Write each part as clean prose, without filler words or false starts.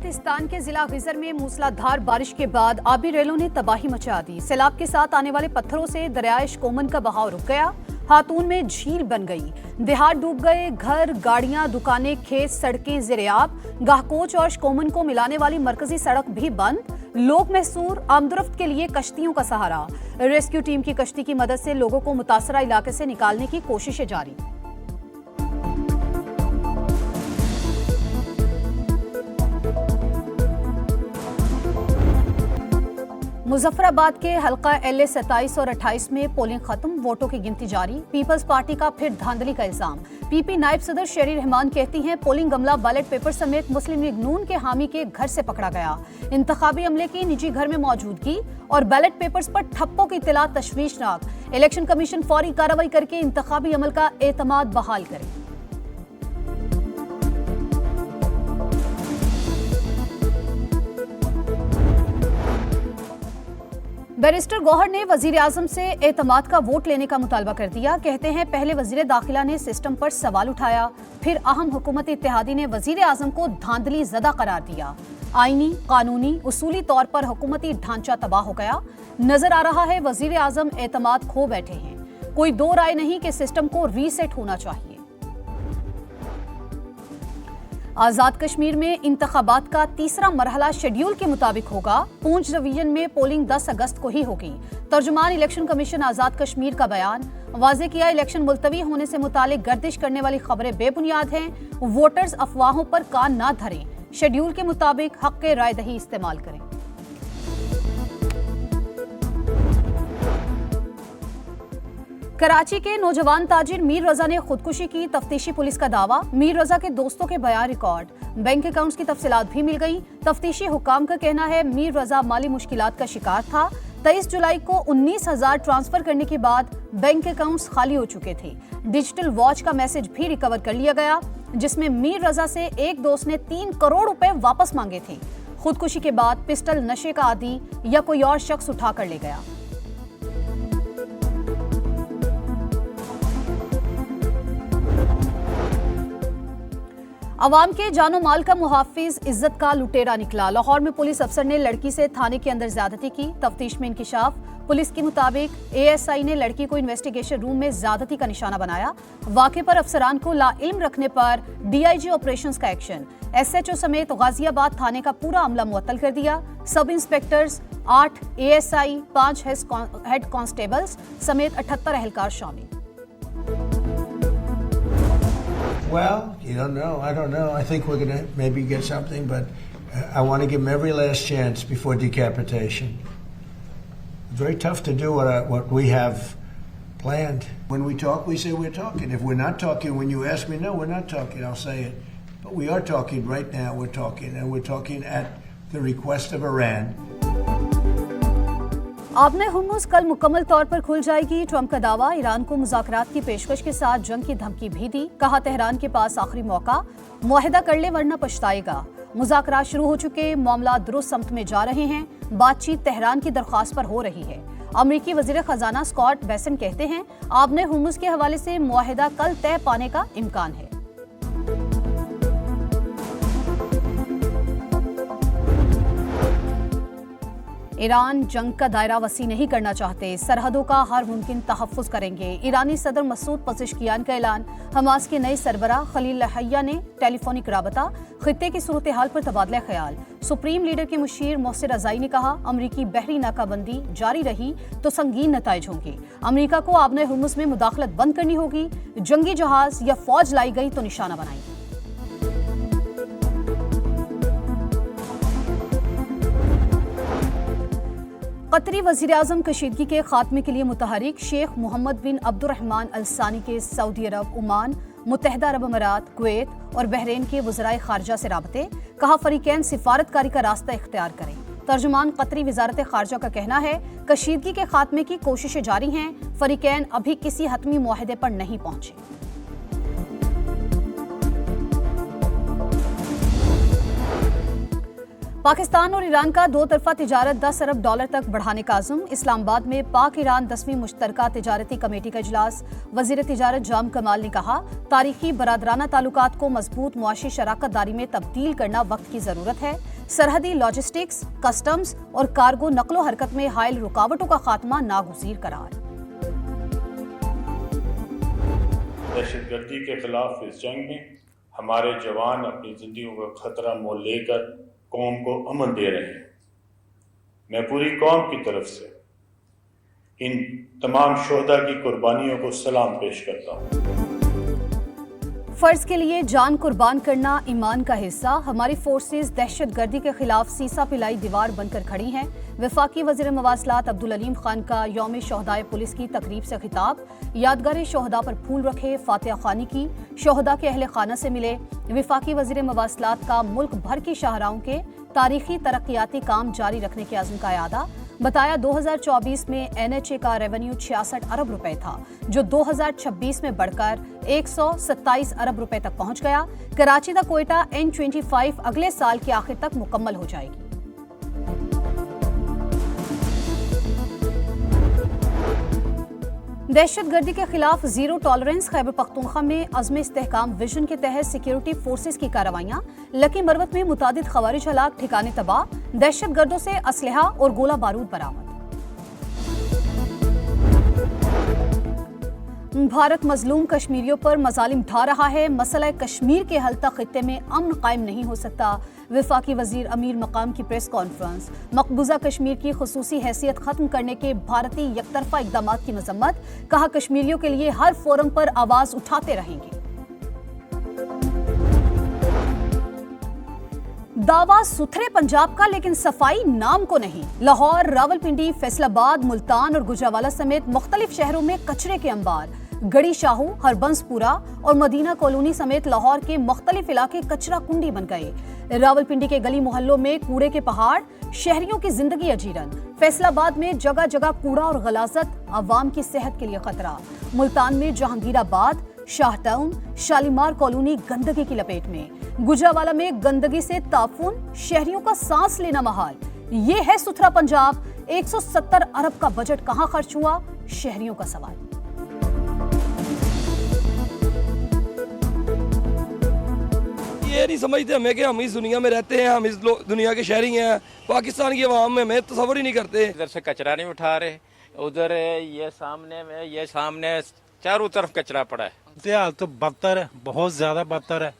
पाकिस्तान के जिला गिजर में मूसलाधार बारिश के बाद आबी रेलों ने तबाही मचा दी। सैलाब के साथ आने वाले पत्थरों से दरियाए शकोमन का बहाव रुक गया। हातून में झील बन गई। देहात डूब गए। घर, गाड़ियां, दुकानें, खेत, सड़कें ज़ेर-ए-आब। गाहकोच और शकोमन को मिलाने वाली मरकजी सड़क भी बंद। लोग महसूर। आमदरफ्त के लिए कश्तियों का सहारा। रेस्क्यू टीम की कश्ती की मदद से लोगों को मुतासरा इलाके से निकालने की कोशिशें जारी। मुजफ्फराबाद के हल्का LA 27 और 28 में पोलिंग खत्म। वोटों की गिनती जारी। पीपल्स पार्टी का फिर धांधली का इल्जाम। PP नायब सदर शेरी रहमान कहती हैं पोलिंग अमला बैलेट पेपर समेत मुस्लिम लीग नून के हामी के घर से पकड़ा गया। इंतखाबी अमले की निजी घर में मौजूदगी और बैलेट पेपर्स पर ठप्पों की इत्तला तशवीशनाक। इलेक्शन कमीशन फौरी कार्रवाई करके इंतखाबी अमल का एतमाद बहाल करे। बैरिस्टर गौहर ने वजीर आजम से एतमाद का वोट लेने का मुतालबा कर दिया। कहते हैं पहले वजीर दाखिला ने सिस्टम पर सवाल उठाया, फिर अहम हुकूमत इत्तेहादी ने वजीर आजम को धांधली ज़दा करार दिया। आईनी, कानूनी, उसूली तौर पर हुकूमती ढांचा तबाह हो गया। नजर आ रहा है वजीर आजम एतमाद खो बैठे हैं। कोई दो राय नहीं कि सिस्टम को रीसेट होना चाहिए। आजाद कश्मीर में इंतखाबात का तीसरा मरहला शेड्यूल के मुताबिक होगा। पूंछ डिवीजन में पोलिंग 10 अगस्त को ही होगी। तर्जुमान इलेक्शन कमीशन आजाद कश्मीर का बयान। वाज़े किया इलेक्शन मुलतवी होने से मुतालिक गर्दिश करने वाली खबरें बेबुनियाद हैं। वोटर्स अफवाहों पर कान ना धरें। शेड्यूल के मुताबिक हक के राय दही इस्तेमाल करें। कराची के नौजवान ताजिर मीर रजा ने खुदकुशी की। तफ्तीशी पुलिस का दावा। मीर रजा के दोस्तों के बयान रिकॉर्ड। बैंक अकाउंट्स की तफसीलात भी मिल गई। तफ्तीशी हुकाम का कहना है मीर रजा माली मुश्किलात का शिकार था। 23 जुलाई को 19,000 ट्रांसफर करने के बाद बैंक अकाउंट्स खाली हो चुके थे। डिजिटल वॉच का मैसेज भी रिकवर कर लिया गया, जिसमें मीर रजा से एक दोस्त ने 3 करोड़ रुपए वापस मांगे थे। खुदकुशी के बाद पिस्टल नशे का आदी या कोई और शख्स उठा कर ले गया। अवाम के जानो माल का मुहाफिज इज्जत का लुटेरा निकला। लाहौर में पुलिस अफसर ने लड़की से थाने के अंदर ज्यादती की। तफ्तीश में इंकिशाफ। पुलिस के मुताबिक ASI ने लड़की को इन्वेस्टिगेशन रूम में ज्यादती का निशाना बनाया। वाक़े पर अफसरान को लाइल्म रखने पर DIG ऑपरेशंस का एक्शन। SHO समेत गाजियाबाद थाने का पूरा अमला मुअत्तल कर दिया। सब इंस्पेक्टर्स, 8 ASI, 5 हेड कांस्टेबल्स समेत 78 एहलकार शामिल। Well, you don't know. I don't know. I think we're going to maybe get something, but I want to give them every last chance before decapitation. It's very tough to do what we have planned. When we talk, we say we're talking. If we're not talking, when you ask me, no, we're not talking, I'll say it. But we are talking right now. We're talking, and we're talking at the request of Iran. आबने Hormuz कल मुकम्मल तौर पर खुल जाएगी। Trump का दावा। Iran को मुज़ाकरात की पेशकश के साथ जंग की धमकी भी दी। कहा तेहरान के पास आखिरी मौका, मुआहिदा कर ले वरना पछताएगा। मुज़ाकरात शुरू हो चुके, मामला दुरुस्त समत में जा रहे हैं। बातचीत तेहरान की दरख्वास्त पर हो रही है। अमरीकी वज़ीर ख़जाना स्कॉट बेसेंट कहते हैं आबने हुर्मुज़ के हवाले से मुआहिदा कल तय पाने का इम्कान है। ईरान जंग का दायरा वसी नहीं करना चाहते। सरहदों का हर मुमकिन तहफ़्फ़ुज़ करेंगे। ईरानी सदर मसूद पज़ेश्कियान का ऐलान। हमास के नए सरबराह खलील हैया ने टेलीफोनिक राबता। खित्ते की सूरत हाल पर तबादला ख्याल। सुप्रीम लीडर के मुशीर मोहसिर रज़ाई ने कहा अमरीकी बहरी नाकाबंदी जारी रही तो संगीन नताइज होंगे। अमरीका को आबने हुर्मुज़ में मुदाखलत बंद करनी होगी। जंगी जहाज या फौज लाई गई तो निशाना बनाएगी। कतरी वज़ीर आज़म कशीदगी के खात्मे के लिए मुतहरिक। शेख मोहम्मद बिन अब्दुर्रहमान अल सानी के सऊदी अरब, ओमान, मुत्तहिदा अरब अमारात, कुवैत और बहरीन के वज़राए खारजा से राबते। कहा फरीकैन सिफारतकारी का रास्ता इख्तियार करें। तर्जुमान कतरी वज़ारत खारजा का कहना है कशीदगी के खात्मे की कोशिशें जारी हैं। फरीकैन अभी किसी हतमी मुआहदे पर नहीं पहुंचे। पाकिस्तान और ईरान का दो तरफा तिजारत 10 अरब डॉलर तक बढ़ाने का अज़्म। इस्लामाबाद में पाक ईरान 10वीं मुश्तरका तिजारती कमेटी का इजलास। वज़ीर तिजारत जाम कमाल ने कहा तारीखी बरादराना ताल्लुकात को मजबूत मुआशी शराकत दारी में तब्दील करना वक्त की ज़रूरत है। सरहदी लॉजिस्टिक्स, कस्टम्स और कार्गो नकलो हरकत में हायल रुकावटों का खात्मा नागुज़ीर करार। दहशतगर्दी के खिलाफ इस जंग में हमारे जवान अपनी जिंदगियों का खतरा मोल लेकर कौम को अमन दे रहे हैं। मैं पूरी कौम की तरफ से इन तमाम शोहदा की कुर्बानियों को सलाम पेश करता हूँ। फर्ज के लिए जान कुर्बान करना ईमान का हिस्सा। हमारी फोर्सेस दहशतगर्दी के खिलाफ सीसा पिलाई दीवार बनकर खड़ी हैं। वफाकी वज़ीर मवासलात अब्दुल अलीम खान का यौम शोहदाए पुलिस की तकरीब से खिताब। यादगार शोहदा पर फूल रखे, फातिहा खानी की, शोहदा के अहले खाना से मिले। वफाकी वज़ीर मवासलात का मुल्क भर की शाहराहों के तारीखी तरक्याती काम जारी रखने के अज़्म का यादा। बताया 2024 में NHA का रेवेन्यू 66 अरब रुपए था, जो 2026 में बढ़कर 127 अरब रुपए तक पहुंच गया। कराची दा कोयटा N25 अगले साल के आखिर तक मुकम्मल हो जाएगी। दहशतगर्दी के खिलाफ जीरो टॉलरेंस। खैबर पख्तूनख्वा में अज़्म इस्तेहकाम विजन के तहत सिक्योरिटी फोर्सेस की कार्रवाइयां। लकी मरवत में मुतादिद खवारिज हलाक, ठिकाने तबाह। दहशतगर्दों से असलहा और गोला बारूद बरामद। भारत मजलूम कश्मीरियों पर मजालिम ढा रहा है। मसला कश्मीर के हल तक खित्ते में अमन कायम नहीं हो सकता। वफाकी वजीर अमीर मकाम की प्रेस कॉन्फ्रेंस। मकबूजा कश्मीर की खुसूसी हैसियत खत्म करने के भारतीय यकतरफा इकदामात की मजम्मत। कहा कश्मीरियों के लिए हर फोरम पर आवाज उठाते रहेंगे। दावा सुथरे पंजाब का, लेकिन सफाई नाम को नहीं। लाहौर, रावलपिंडी, फैसलाबाद, मुल्तान और गुजरावाला समेत मुख्तलिफ शहरों में कचरे के अंबार। गड़ी शाहू, हरबंसपुरा और मदीना कॉलोनी समेत लाहौर के मुख्तलिफ इलाके कचरा कुंडी बन गए। रावलपिंडी के गली मोहल्लों में कूड़े के पहाड़, शहरियों की जिंदगी अजीरन। फैसलाबाद में जगह जगह कूड़ा और गलाजत, अवाम की सेहत के लिए खतरा। मुल्तान में जहांगीराबाद, शाहटाउन, शालीमार कॉलोनी गंदगी की लपेट में। गुजरावाला में गंदगी से ताफून, शहरियों का सांस लेना महाल। ये है सुथरा पंजाब। 170 अरब का बजट कहां खर्च हुआ, शहरियों का सवाल। ये नहीं समझते हमें कि हम इस दुनिया में रहते हैं, हम इस दुनिया के शहरी हैं। पाकिस्तान की आवाम में हमें तस्वर ही नहीं करते। इधर से कचरा नहीं उठा रहे, उधर ये सामने चारों तरफ कचरा पड़ा है। हाल तो बदतर है, बहुत ज़्यादा बदतर है।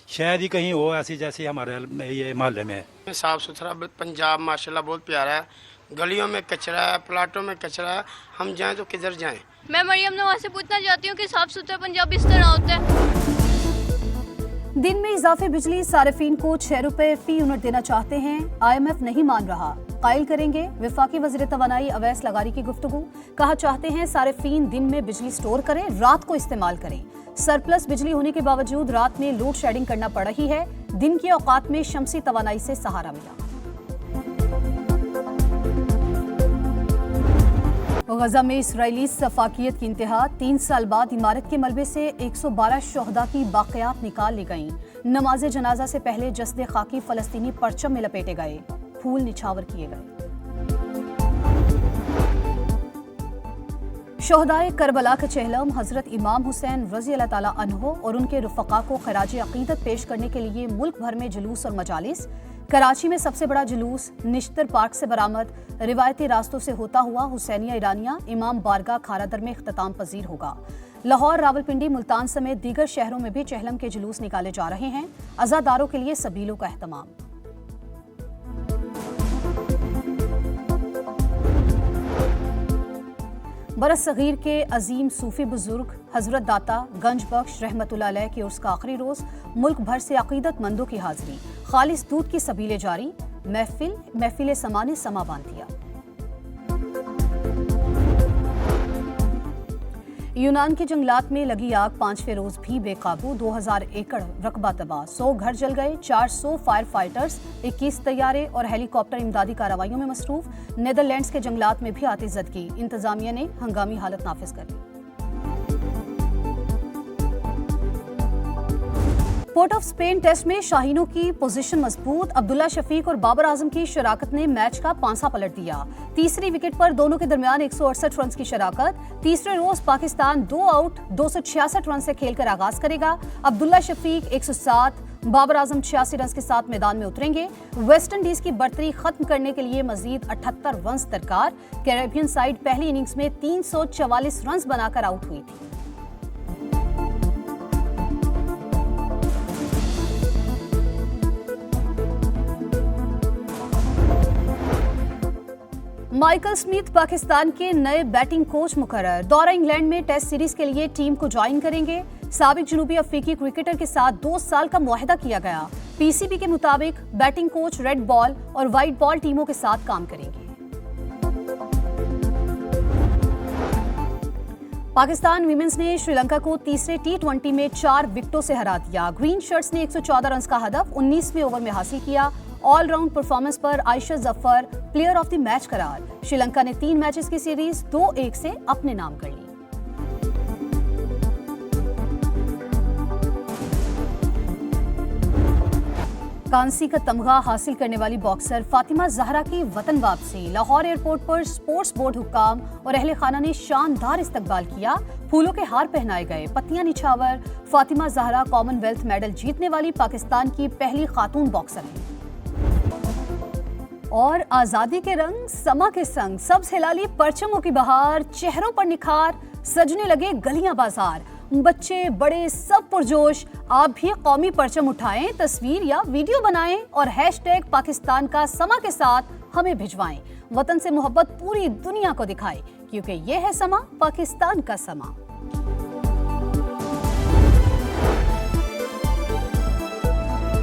शायद ही कहीं हो ऐसी जैसी हमारे ये मोहल्ले में है। साफ़ सुथरा पंजाब माशाल्लाह बहुत प्यारा है। गलियों में कचरा है, प्लाटों में कचरा है। हम जाएं तो किधर जाएं? मैं मरियम नवाज से पूछना चाहती हूँ कि साफ सुथरा पंजाब इस तरह होता है। दिन में इजाफी बिजली सारिफीन को 6 रुपए फी यूनिट देना चाहते हैं। IMF नहीं मान रहा, कायल करेंगे। वफाकी वज़ीर तवानाई अवैस लगारी की गुफ्तगू। कहा चाहते हैं सारिफीन दिन में बिजली स्टोर करें, रात को इस्तेमाल करें। सरप्लस बिजली होने के बावजूद रात में लोड शेडिंग करना पड़ रही है। दिन के औकात में शमसी तवानाई से सहारा मिला। गजा में इसराइली सफाकियत की इंतहा। 3 साल बाद इमारत के मलबे से 112 शोहदा की बाक़ियात निकाल ली गईं। नमाज जनाजा से पहले जस्दे खाकी फलस्तीनी परचम में लपेटे गए, फूल निछावर किए गए। शोहदाए करबला का चेहलम हजरत इमाम हुसैन रज़ी अल्लाह ताला अन्हो और उनके रुफ़क़ा को खराज अक़ीदत पेश करने के लिए मुल्क भर में जुलूस और मजालिस। कराची में सबसे बड़ा जुलूस निश्तर पार्क से बरामद। रिवायती रास्तों से होता हुआ हुसैनिया ईरानिया इमाम बारगाह खारादर में इख्तिताम पजीर होगा। लाहौर, रावलपिंडी, मुल्तान समेत दीगर शहरों में भी चेहलम के जुलूस निकाले जा रहे हैं। अज़ादारों के लिए सबीलों का एहतमाम। बरसगीर के अजीम सूफी बुजुर्ग हजरत दाता गंज बख्श रहमतुल्लाह अलैह की उर्स का आखिरी रोज। मुल्क भर से अकीदतमंदों की हाजिरी। खालिस दूध की सबीलें जारी। महफिल समा ने समा बांध दिया। यूनान के जंगलात में लगी आग 5वें रोज भी बेकाबू। 2000 एकड़ रकबा तबाह। 100 घर जल गए। 400 फायर फाइटर्स, 21 तैयारे और हेलीकॉप्टर इमदादी कार्रवाइयों में मसरूफ। नेदरलैंड्स के जंगलात में भी आतिशज़दगी। इंतजामिया ने हंगामी हालत नाफिज कर दी। पोर्ट ऑफ स्पेन टेस्ट में शाहीनों की पोजीशन मजबूत। अब्दुल्ला शफीक और बाबर आजम की शराकत ने मैच का पांसा पलट दिया। तीसरी विकेट पर दोनों के दरमियान 168 रन की शराकत। तीसरे रोज पाकिस्तान 2 आउट 266 रन से खेलकर आगाज करेगा। अब्दुल्ला शफीक 107, बाबर आजम 86 रन के साथ मैदान में उतरेंगे। वेस्ट इंडीज की बढ़तरी खत्म करने के लिए मजीद 78 रन दरकार। कैरेबियन साइड पहली इनिंग्स में 344 रन बनाकर आउट हुई थी। माइकल स्मिथ पाकिस्तान के नए बैटिंग कोच मुकर्रर। दौरा इंग्लैंड में टेस्ट सीरीज के लिए टीम को ज्वाइन करेंगे। साबिक जनूबी अफ्रीकी क्रिकेटर के साथ 2 साल का मुआहदा किया गया। पीसीबी के मुताबिक बैटिंग कोच रेड बॉल और व्हाइट बॉल टीमों के साथ काम करेंगे। पाकिस्तान विमेंस ने श्रीलंका को तीसरे T20 में 4 विकेटों से हरा दिया। ग्रीन शर्ट्स ने 114 रन का हदफ 19वें ओवर में हासिल किया। ऑलराउंड परफॉर्मेंस पर Ayesha Zafar player of the match करार। श्रीलंका ने 3 मैचेस की सीरीज 2-1 से अपने नाम कर ली। कांसी का तमगा हासिल करने वाली बॉक्सर फातिमा जहरा की वतन वापसी। लाहौर एयरपोर्ट पर स्पोर्ट्स बोर्ड हुक्काम और अहले खाना ने शानदार इस्तकबाल किया। फूलों के हार पहनाए गए, पत्तियां निछावर। फातिमा जहरा कॉमनवेल्थ मेडल जीतने वाली पाकिस्तान की पहली खातून बॉक्सर हैं। और आजादी के रंग समा के संग सब्ज हिलाली परचमों की बहार, चेहरों पर निखार, सजने लगे गलियां बाजार। बच्चे बड़े सब पुरजोश। आप भी कौमी परचम उठाएं, तस्वीर या वीडियो बनाएं और हैशटैग पाकिस्तान का समा के साथ हमें भिजवाएं। वतन से मोहब्बत पूरी दुनिया को दिखाएं, क्योंकि ये है समा, पाकिस्तान का समा।